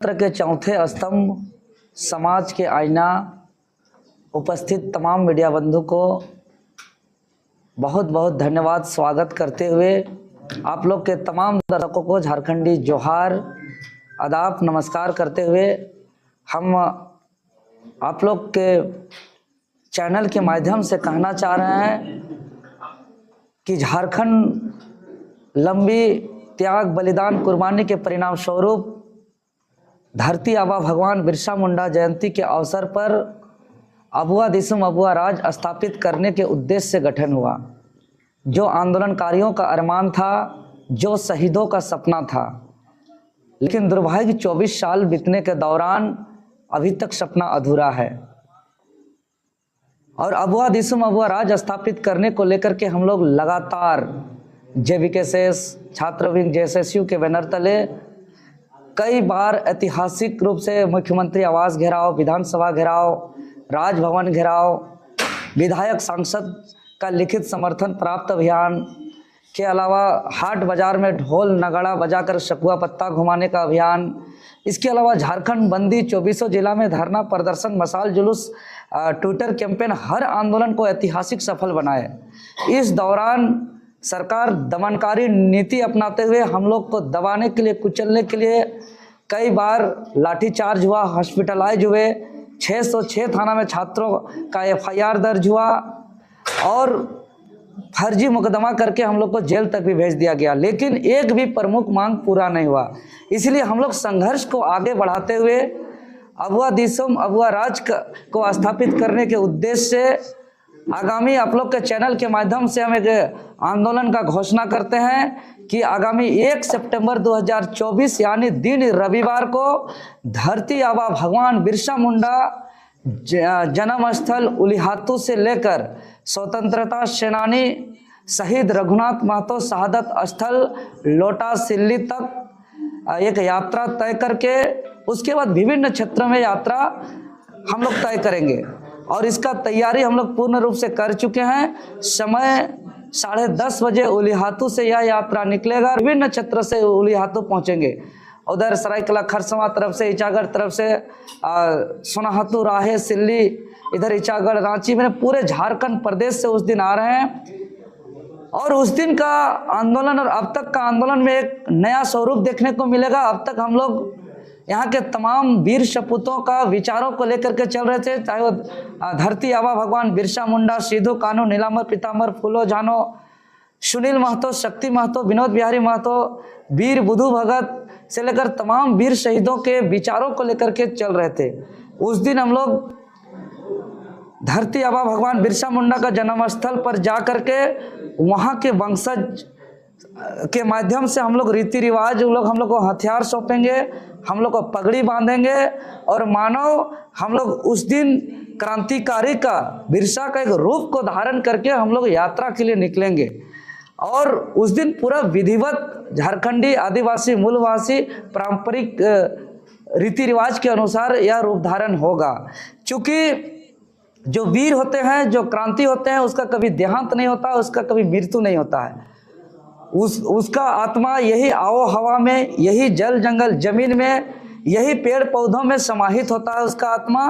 के चौथे स्तंभ, समाज के आईना, उपस्थित तमाम मीडिया बंधु को बहुत बहुत धन्यवाद स्वागत करते हुए आप लोग के तमाम दर्शकों को झारखंडी जोहार, आदाब, नमस्कार करते हुए हम आप लोग के चैनल के माध्यम से कहना चाह रहे हैं कि झारखंड लंबी त्याग, बलिदान, कुर्बानी के परिणाम स्वरूप धरती आबा भगवान बिरसा मुंडा जयंती के अवसर पर अबुआ दिसुम अबुआ राज स्थापित करने के उद्देश्य से गठन हुआ। जो आंदोलनकारियों का अरमान था, जो शहीदों का सपना था, लेकिन दुर्भाग्य 24 साल बीतने के दौरान अभी तक सपना अधूरा है। और अबुआ दिसुम अबुआ राज स्थापित करने को लेकर के हम लोग लगातार JVKSS छात्र विंग JSSU के बैनर तले कई बार ऐतिहासिक रूप से मुख्यमंत्री आवास घेराव, विधानसभा घेराव, राजभवन घेराव, विधायक सांसद का लिखित समर्थन प्राप्त अभियान के अलावा हाट बाजार में ढोल नगाड़ा बजाकर शकुआ पत्ता घुमाने का अभियान, इसके अलावा झारखंड बंदी 24 जिला में धरना प्रदर्शन, मशाल जुलूस, ट्विटर कैंपेन, हर आंदोलन को ऐतिहासिक सफल बनाए। इस दौरान सरकार दमनकारी नीति अपनाते हुए हम लोग को दबाने के लिए, कुचलने के लिए कई बार लाठीचार्ज हुआ, हॉस्पिटलाइज हुए, 606 थाना में छात्रों का FIR दर्ज हुआ और फर्जी मुकदमा करके हम लोग को जेल तक भी भेज दिया गया। लेकिन एक भी प्रमुख मांग पूरा नहीं हुआ। इसलिए हम लोग संघर्ष को आगे बढ़ाते हुए अबुआ दिसुम अबुआ राज को स्थापित करने के उद्देश्य से आगामी आप लोग के चैनल के माध्यम से हम एक आंदोलन का घोषणा करते हैं कि आगामी 1 सितंबर 2024 यानी दिन रविवार को धरती आबा भगवान बिरसा मुंडा जन्म स्थल उलिहातू से लेकर स्वतंत्रता सेनानी शहीद रघुनाथ महतो शहादत स्थल लोटा सिल्ली तक एक यात्रा तय करके उसके बाद विभिन्न क्षेत्रों में यात्रा हम लोग तय करेंगे और इसका तैयारी हम लोग पूर्ण रूप से कर चुके हैं। समय 10:30 बजे उलिहातू से यह यात्रा निकलेगा। विभिन्न क्षेत्र से उलिहातू पहुंचेंगे। उधर सरायकला खरसवा तरफ से, इचागढ़ तरफ से, सोनाहातू, राहे, सिल्ली, इधर इचागढ़, रांची में पूरे झारखंड प्रदेश से उस दिन आ रहे हैं। और उस दिन का आंदोलन और अब तक का आंदोलन में एक नया स्वरूप देखने को मिलेगा। अब तक हम लोग यहाँ के तमाम वीर सपूतों का विचारों को लेकर के चल रहे थे, चाहे वो धरती आबा भगवान बिरसा मुंडा, सिद्धू कान्हू, नीलांबर पीतांबर, फूलो झानो, सुनील महतो, शक्ति महतो, विनोद बिहारी महतो, वीर बुधू भगत से लेकर तमाम वीर शहीदों के विचारों को लेकर के चल रहे थे। उस दिन हम लोग धरती आबा भगवान बिरसा मुंडा का जन्म स्थल पर जा करके वहाँ के वंशज के माध्यम से हम लोग रीति रिवाज, हम लोग को हथियार सौंपेंगे, हम लोग को पगड़ी बांधेंगे और मानव हम लोग उस दिन क्रांतिकारी का, बिरसा का एक रूप को धारण करके हम लोग यात्रा के लिए निकलेंगे। और उस दिन पूरा विधिवत झारखंडी आदिवासी मूलवासी पारंपरिक रीति रिवाज के अनुसार यह रूप धारण होगा। क्योंकि जो वीर होते हैं, जो क्रांति होते हैं, उसका कभी देहांत नहीं होता, उसका कभी मृत्यु नहीं होता है। उसका आत्मा यही आओ हवा में, यही जल जंगल जमीन में, यही पेड़ पौधों में समाहित होता है उसका आत्मा।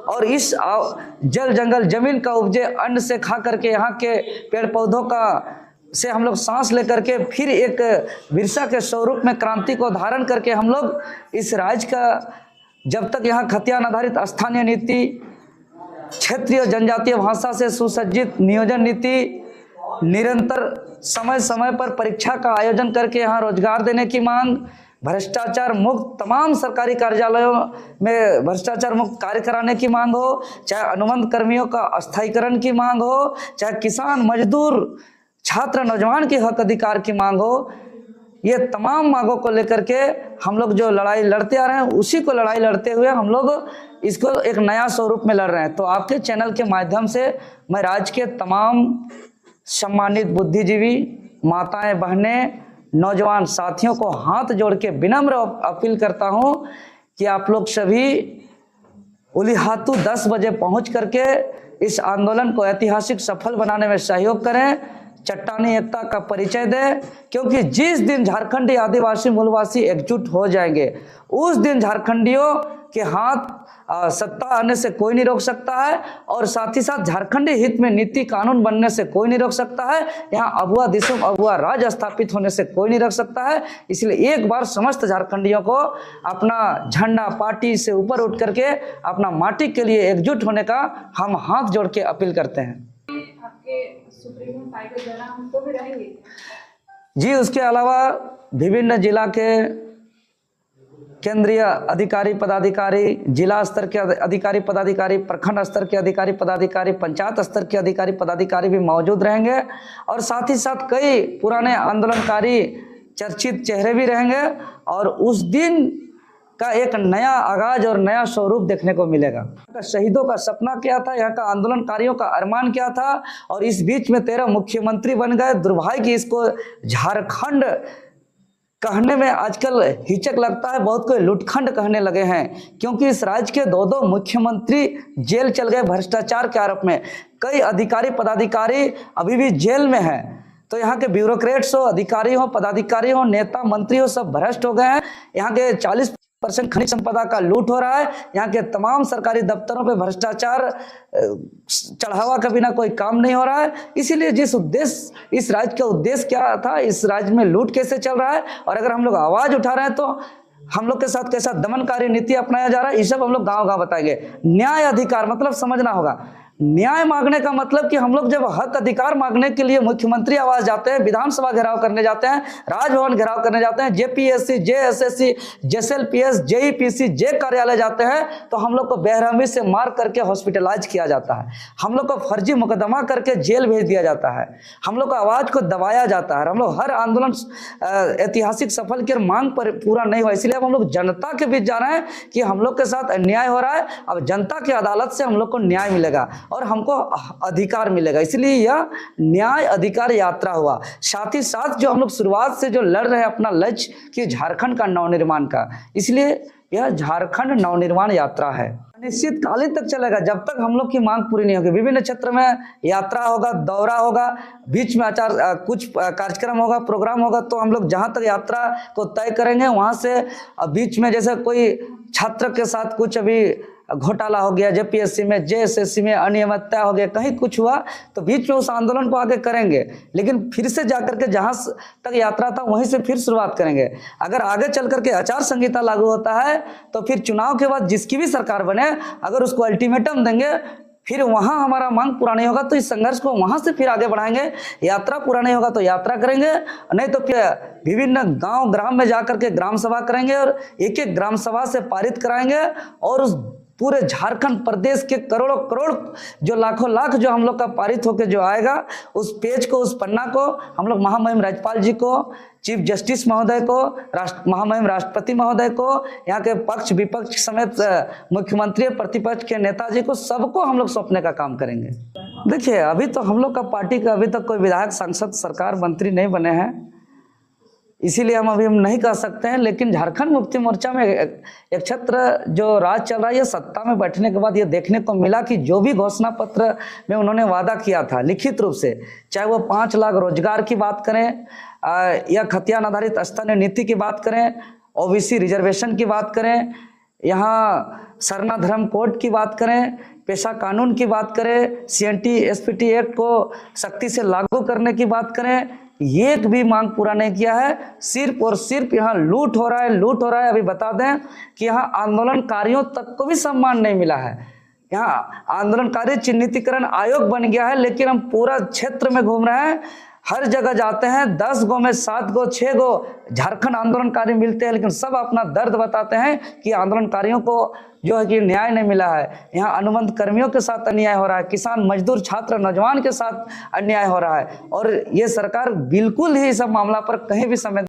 और इस जल जंगल जमीन का उपजे अन्न से खा करके, यहाँ के पेड़ पौधों का से हम लोग सांस लेकर के फिर एक बिरसा के स्वरूप में क्रांति को धारण करके हम लोग इस राज्य का, जब तक यहाँ खतियान आधारित स्थानीय नीति, क्षेत्रीय जनजातीय भाषा से सुसज्जित नियोजन नीति, निरंतर समय समय पर परीक्षा का आयोजन करके यहाँ रोजगार देने की मांग, भ्रष्टाचार मुक्त तमाम सरकारी कार्यालयों में भ्रष्टाचार मुक्त कार्य कराने की मांग हो, चाहे अनुबंध कर्मियों का अस्थायीकरण की मांग हो, चाहे किसान, मजदूर, छात्र, नौजवान के हक अधिकार की मांग हो, ये तमाम मांगों को लेकर के हम लोग जो लड़ाई लड़ते आ रहे हैं, उसी को लड़ाई लड़ते हुए हम लोग इसको एक नया स्वरूप में लड़ रहे हैं। तो आपके चैनल के माध्यम से मैं राज्य के तमाम सम्मानित बुद्धिजीवी, माताएं, बहनें, नौजवान साथियों को हाथ जोड़ के विनम्र अपील करता हूं कि आप लोग सभी उलिहातू 10 बजे पहुंच करके इस आंदोलन को ऐतिहासिक सफल बनाने में सहयोग करें। चट्टानी एकता का परिचय दे, क्योंकि जिस दिन झारखंडी आदिवासी मूलवासी एकजुट हो जाएंगे उस दिन झारखंडियों के हाथ सत्ता आने से कोई नहीं रोक सकता है, और साथ ही साथ झारखंडी हित में नीति कानून बनने से कोई नहीं रोक सकता है। यहाँ अबुआ दिसुम अबुआ राज स्थापित होने से कोई नहीं रोक सकता है। इसलिए एक बार समस्त झारखंडियों को अपना झंडा पार्टी से ऊपर उठ करके अपना माटी के लिए एकजुट होने का हम हाथ जोड़ के अपील करते हैं। जी, उसके अलावा विभिन्न जिला के केंद्रीय अधिकारी पदाधिकारी, जिला स्तर के अधिकारी पदाधिकारी, प्रखंड स्तर के अधिकारी पदाधिकारी, पंचायत स्तर के अधिकारी पदाधिकारी भी मौजूद रहेंगे, और साथ ही साथ कई पुराने आंदोलनकारी चर्चित चेहरे भी रहेंगे। और उस दिन का एक नया आगाज और नया स्वरूप देखने को मिलेगा। शहीदों का सपना क्या था, यहाँ का आंदोलनकारियों का अरमान क्या था, और इस बीच में 13 मुख्यमंत्री बन गए। दुर्भाग्य कि इसको झारखंड कहने में आजकल हिचक लगता है, बहुत कोई लुटखंड कहने लगे हैं, क्योंकि इस राज्य के 2 मुख्यमंत्री जेल चल गए भ्रष्टाचार के आरोप में। कई अधिकारी पदाधिकारी अभी भी जेल में हैं। तो यहाँ के ब्यूरोक्रेट्स हो, अधिकारी हो, पदाधिकारी हो, नेता मंत्री हो, सब भ्रष्ट हो गए हैं। यहाँ के 40% खनिज संपदा का लूट हो रहा है। यहाँ के तमाम सरकारी दफ्तरों पे भ्रष्टाचार चढ़ावा का बिना कोई काम नहीं हो रहा है। इसीलिए जिस उद्देश्य, इस राज्य का उद्देश्य क्या था, इस राज्य में लूट कैसे चल रहा है, और अगर हम लोग आवाज उठा रहे हैं तो हम लोग के साथ कैसा दमनकारी नीति अपनाया जा रहा है, ये सब हम लोग गांव-गांव बताएंगे। न्याय अधिकार मतलब समझना होगा। न्याय मांगने का मतलब कि हम लोग जब हक अधिकार मांगने के लिए मुख्यमंत्री आवास जाते हैं, विधानसभा घेराव करने जाते हैं, राजभवन घेराव करने जाते हैं, जेपीएससी, जेएसएससी, जेएसएलपीएस, जेईपीसी, जे कार्यालय जाते हैं, तो हम लोग को बेरहमी से मार करके हॉस्पिटलाइज किया जाता है। हम लोग को फर्जी मुकदमा करके जेल भेज दिया जाता है। हम लोग को आवाज को दबाया जाता है। हम लोग हर आंदोलन ऐतिहासिक सफल की मांग पर पूरा नहीं हुआ, इसलिए अब हम लोग जनता के बीच जा रहे हैं कि हम लोग के साथ अन्याय हो रहा है। अब जनता की अदालत से हम लोग को न्याय मिलेगा और हमको अधिकार मिलेगा। इसलिए यह न्याय अधिकार यात्रा हुआ। साथ ही साथ जो हम लोग शुरुआत से जो लड़ रहे हैं अपना लक्ष्य कि झारखंड का नवनिर्माण का, इसलिए यह झारखंड नवनिर्माण यात्रा है। निश्चित कालीन तक चलेगा जब तक हम लोग की मांग पूरी नहीं होगी। विभिन्न क्षेत्र में यात्रा होगा, दौरा होगा, बीच में कुछ कार्यक्रम होगा, प्रोग्राम होगा, तो हम लोग जहां तक यात्रा को तय करेंगे वहां से बीच में जैसे कोई छात्र के साथ कुछ अभी घोटाला हो गया, जेपीएससी में, जेएसएससी में अनियमितता हो गया, कहीं कुछ हुआ, तो बीच में उस आंदोलन को आगे करेंगे, लेकिन फिर से जाकर के जहां तक यात्रा था वहीं से फिर शुरुआत करेंगे। अगर आगे चल करके आचार संहिता लागू होता है तो फिर चुनाव के बाद जिसकी भी सरकार बने, अगर उसको अल्टीमेटम देंगे, फिर वहां हमारा मांग पूरा नहीं होगा तो इस संघर्ष को वहां से फिर आगे बढ़ाएंगे। यात्रा पूरा नहीं होगा तो यात्रा करेंगे, नहीं तो फिर विभिन्न गांव ग्राम में जाकर के ग्राम सभा करेंगे और एक एक ग्राम सभा से पारित कराएंगे, और उस पूरे झारखंड प्रदेश के करोड़ों करोड़ जो लाखों लाख जो हम लोग का पारित होकर जो आएगा, उस पेज को, उस पन्ना को हम लोग महामहिम राज्यपाल जी को, चीफ जस्टिस महोदय को, महामहिम राष्ट्रपति महोदय को, यहाँ के पक्ष विपक्ष समेत मुख्यमंत्री प्रतिपक्ष के नेताजी को, सबको हम लोग सौंपने का काम करेंगे। देखिए, अभी तो हम लोग का पार्टी का अभी तक कोई विधायक, सांसद, सरकार, मंत्री नहीं बने हैं, इसीलिए हम नहीं कह सकते हैं। लेकिन झारखंड मुक्ति मोर्चा में एक क्षेत्र जो राज चल रहा है, ये सत्ता में बैठने के बाद ये देखने को मिला कि जो भी घोषणा पत्र में उन्होंने वादा किया था लिखित रूप से, चाहे वो 5 लाख रोजगार की बात करें या खतियान आधारित स्तरीय नीति की बात करें, ओबीसी रिजर्वेशन की बात करें, यहाँ सरना धर्म कोड की बात करें, पेशा कानून की बात करें, सीएनटी एसपीटी एक्ट को सख्ती से लागू करने की बात करें, एक भी मांग पूरा नहीं किया है। सिर्फ और सिर्फ यहाँ लूट हो रहा है, लूट हो रहा है। अभी बता दें कि यहाँ आंदोलनकारियों तक को भी सम्मान नहीं मिला है। यहाँ आंदोलनकारी चिन्हितीकरण आयोग बन गया है, लेकिन हम पूरा क्षेत्र में घूम रहे हैं, हर जगह जाते हैं, 10 गो में 7 गो 6 गो झारखंड आंदोलनकारी मिलते हैं, लेकिन सब अपना दर्द बताते हैं कि आंदोलनकारियों को जो है कि न्याय नहीं मिला है। यहाँ अनुबंध कर्मियों के साथ अन्याय हो रहा है, किसान, मजदूर, छात्र, नौजवान के साथ अन्याय हो रहा है, और ये सरकार बिल्कुल ही इस मामला पर कहीं भी संवेदनशील